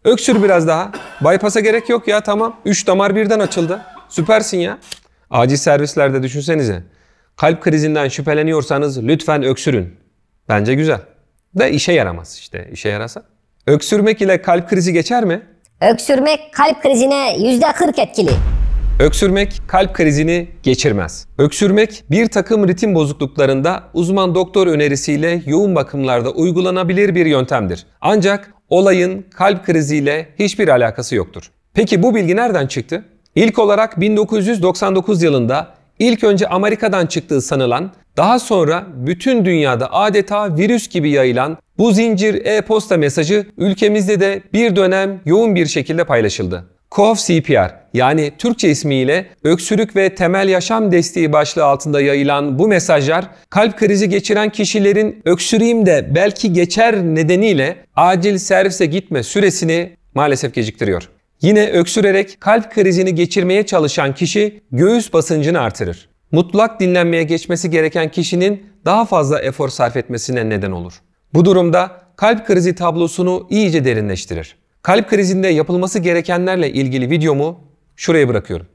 Öksür biraz daha. Bypass'a gerek yok ya, tamam. 3 damar birden açıldı. Süpersin ya. Acil servislerde düşünsenize. Kalp krizinden şüpheleniyorsanız lütfen öksürün. Bence güzel. Da işe yaramaz işte, işe yarasa. Öksürmek ile kalp krizi geçer mi? Öksürmek kalp krizine %40 etkili. Öksürmek kalp krizini geçirmez. Öksürmek bir takım ritim bozukluklarında uzman doktor önerisiyle yoğun bakımlarda uygulanabilir bir yöntemdir. Ancak olayın kalp kriziyle hiçbir alakası yoktur. Peki bu bilgi nereden çıktı? İlk olarak 1999 yılında ilk önce Amerika'dan çıktığı sanılan, daha sonra bütün dünyada adeta virüs gibi yayılan bu zincir e-posta mesajı ülkemizde de bir dönem yoğun bir şekilde paylaşıldı. Cough CPR, yani Türkçe ismiyle öksürük ve temel yaşam desteği başlığı altında yayılan bu mesajlar kalp krizi geçiren kişilerin öksüreyim de belki geçer nedeniyle acil servise gitme süresini maalesef geciktiriyor. Yine öksürerek kalp krizini geçirmeye çalışan kişi göğüs basıncını artırır. Mutlak dinlenmeye geçmesi gereken kişinin daha fazla efor sarf etmesine neden olur. Bu durumda kalp krizi tablosunu iyice derinleştirir. Kalp krizinde yapılması gerekenlerle ilgili videomu şuraya bırakıyorum.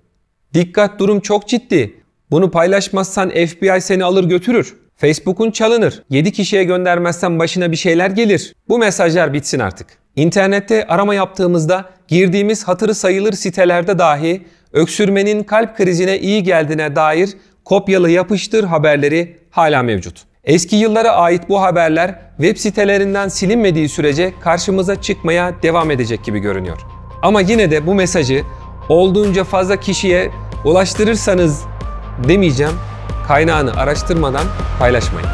Dikkat, durum çok ciddi. Bunu paylaşmazsan FBI seni alır götürür. Facebook'un çalınır. 7 kişiye göndermezsen başına bir şeyler gelir. Bu mesajlar bitsin artık. İnternette arama yaptığımızda girdiğimiz hatırı sayılır sitelerde dahi öksürmenin kalp krizine iyi geldiğine dair kopyalı yapıştır haberleri hala mevcut. Eski yıllara ait bu haberler web sitelerinden silinmediği sürece karşımıza çıkmaya devam edecek gibi görünüyor. Ama yine de bu mesajı olduğunca fazla kişiye ulaştırırsanız demeyeceğim, kaynağını araştırmadan paylaşmayın.